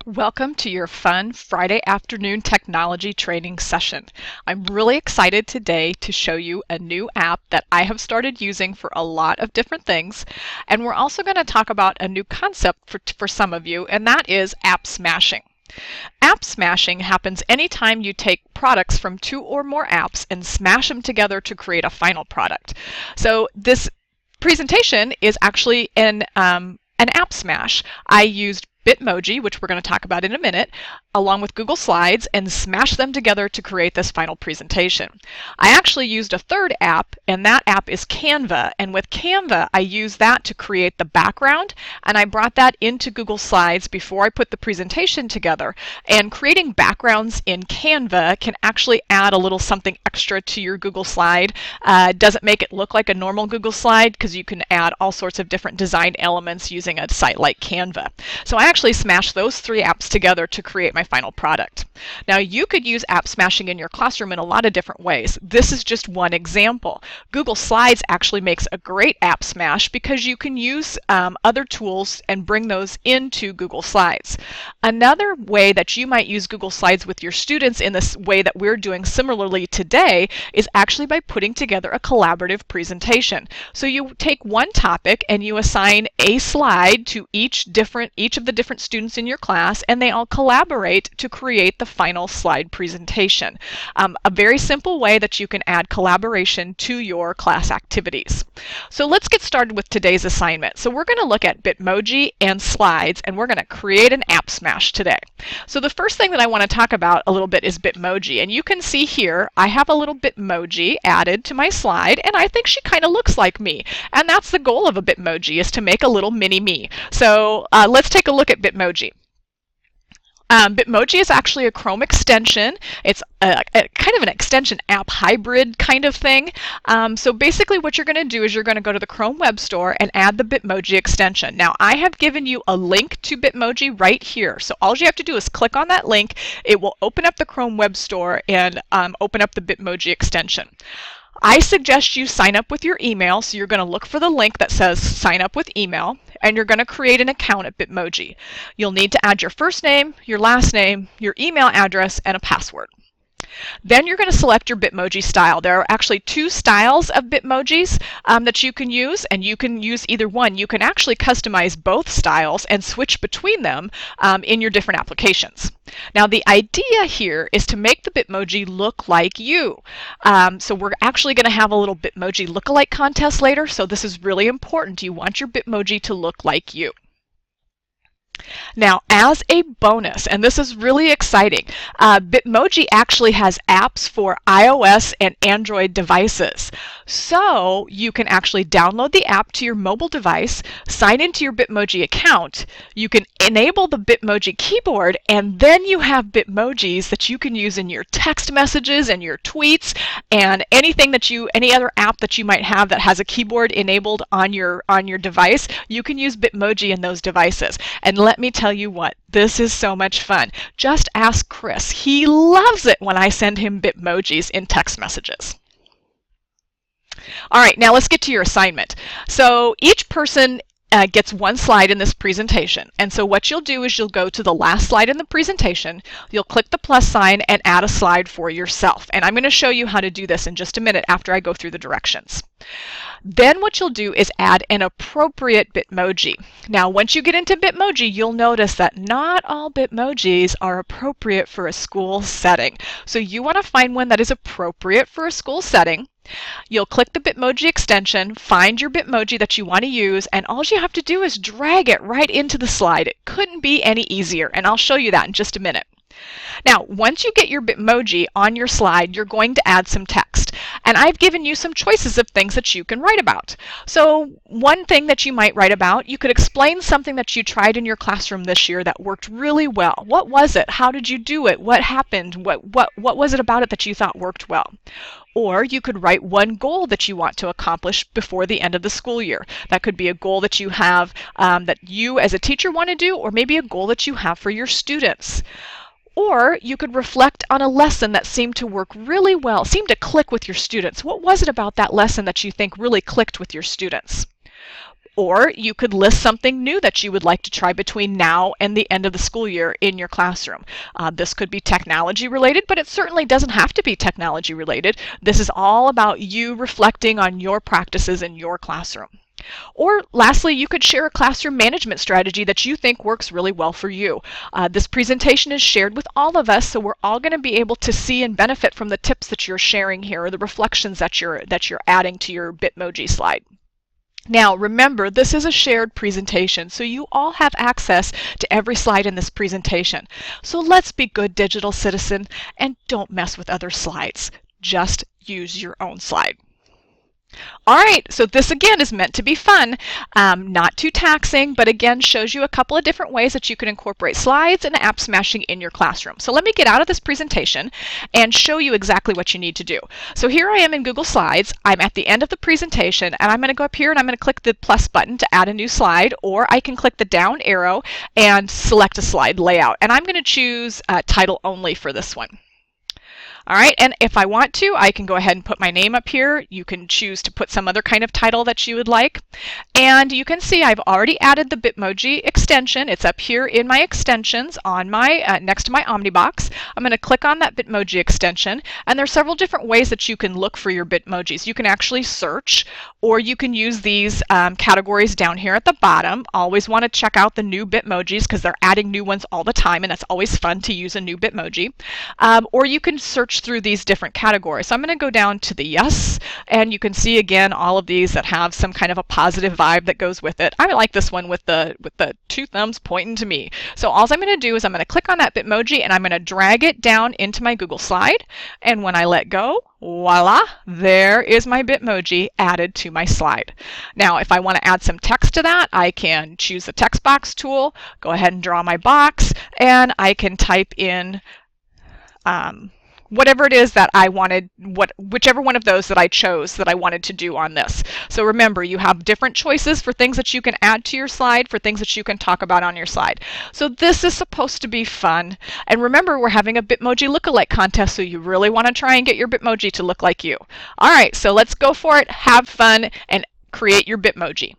Welcome to your fun Friday afternoon technology training session. I'm really excited today to show you a new app that I have started using for a lot of different things. And we're also going to talk about a new concept for some of you, and that is app smashing. App smashing happens anytime you take products from two or more apps and smash them together to create a final product. So this presentation is actually an app smash. I used Bitmoji, which we're going to talk about in a minute, along with Google Slides, and smash them together to create this final presentation. I actually used a third app, and that app is Canva. And with Canva, I used that to create the background, and I brought that into Google Slides before I put the presentation together. And creating backgrounds in Canva can actually add a little something extra to your Google slide. Doesn't make it look like a normal Google slide because you can add all sorts of different design elements using a site like Canva. So I actually smashed those three apps together to create my final product. Now you could use app smashing in your classroom in a lot of different ways. This is just one example. Google Slides actually makes a great app smash because you can use other tools and bring those into Google Slides. Another way that you might use Google Slides with your students in this way that we're doing similarly today is actually by putting together a collaborative presentation. So you take one topic and you assign a slide to each of the different students in your class, and they all collaborate to create the final slide presentation. A very simple way that you can add collaboration to your class activities. So let's get started with today's assignment. So we're going to look at Bitmoji and slides, and we're going to create an app smash today. So the first thing that I want to talk about a little bit is Bitmoji, and you can see here I have a little Bitmoji added to my slide, and I think she kind of looks like me. And that's the goal of a Bitmoji, is to make a little mini me. So let's take a look at Bitmoji. Bitmoji is actually a Chrome extension. It's a kind of an extension app hybrid kind of thing. So basically what you're going to do is you're going to go to the Chrome Web Store and add the Bitmoji extension. Now I have given you a link to Bitmoji right here. So all you have to do is click on that link. It will open up the Chrome Web Store and open up the Bitmoji extension. I suggest you sign up with your email, so you're going to look for the link that says sign up with email, and you're going to create an account at Bitmoji. You'll need to add your first name, your last name, your email address, and a password. Then you're going to select your Bitmoji style. There are actually two styles of Bitmojis that you can use, and you can use either one. You can actually customize both styles and switch between them in your different applications. Now the idea here is to make the Bitmoji look like you. So we're actually going to have a little Bitmoji lookalike contest later, so this is really important. You want your Bitmoji to look like you. Now, as a bonus, and this is really exciting, Bitmoji actually has apps for iOS and Android devices. So you can actually download the app to your mobile device, sign into your Bitmoji account, you can enable the Bitmoji keyboard, and then you have Bitmojis that you can use in your text messages and your tweets and any other app that you might have that has a keyboard enabled on your device. You can use Bitmoji in those devices. And let me tell you what, this is so much fun. Just ask Chris. He loves it when I send him Bitmojis in text messages. All right, now let's get to your assignment. So each person gets one slide in this presentation. And so what you'll do is you'll go to the last slide in the presentation, you'll click the plus sign and add a slide for yourself. And I'm going to show you how to do this in just a minute after I go through the directions. Then what you'll do is add an appropriate Bitmoji. Now once you get into Bitmoji, you'll notice that not all Bitmojis are appropriate for a school setting. So you want to find one that is appropriate for a school setting. You'll click the Bitmoji extension, find your Bitmoji that you want to use, and all you have to do is drag it right into the slide. It couldn't be any easier, and I'll show you that in just a minute. Now, once you get your Bitmoji on your slide, you're going to add some text. And I've given you some choices of things that you can write about. So one thing that you might write about, you could explain something that you tried in your classroom this year that worked really well. What was it? How did you do it? What happened? What was it about it that you thought worked well? Or you could write one goal that you want to accomplish before the end of the school year. That could be a goal that you have that you as a teacher want to do, or maybe a goal that you have for your students. Or you could reflect on a lesson that seemed to work really well, seemed to click with your students. What was it about that lesson that you think really clicked with your students? Or you could list something new that you would like to try between now and the end of the school year in your classroom. This could be technology related, but it certainly doesn't have to be technology related. This is all about you reflecting on your practices in your classroom. Or lastly, you could share a classroom management strategy that you think works really well for you. This presentation is shared with all of us, so we're all going to be able to see and benefit from the tips that you're sharing here, or the reflections that you're adding to your Bitmoji slide. Now remember, this is a shared presentation, so you all have access to every slide in this presentation. So let's be good digital citizen and don't mess with other slides. Just use your own slide. All right, so this again is meant to be fun, not too taxing, but again shows you a couple of different ways that you can incorporate slides and app smashing in your classroom. So let me get out of this presentation and show you exactly what you need to do. So here I am in Google Slides. I'm at the end of the presentation, and I'm going to go up here and I'm going to click the plus button to add a new slide, or I can click the down arrow and select a slide layout. And I'm going to choose title only for this one. All right, and if I want to, I can go ahead and put my name up here. You can choose to put some other kind of title that you would like. And you can see I've already added the Bitmoji extension. It's up here in my extensions on my next to my Omnibox. I'm going to click on that Bitmoji extension, and there's several different ways that you can look for your Bitmojis. You can actually search, or you can use these categories down here at the bottom. Always want to check out the new Bitmojis because they're adding new ones all the time, and that's always fun to use a new Bitmoji. Or you can search through these different categories. So I'm going to go down to the yes, and you can see again all of these that have some kind of a positive vibe that goes with it. I like this one with the two thumbs pointing to me. So all I'm going to do is I'm going to click on that Bitmoji and I'm going to drag it down into my Google slide. And when I let go, voila, there is my Bitmoji added to my slide. Now, if I want to add some text to that, I can choose the text box tool, go ahead and draw my box, and I can type in whatever it is that I wanted, whichever one of those that I chose that I wanted to do on this. So remember, you have different choices for things that you can add to your slide, for things that you can talk about on your slide. So this is supposed to be fun. And remember, we're having a Bitmoji lookalike contest, so you really want to try and get your Bitmoji to look like you. All right, so let's go for it, have fun, and create your Bitmoji.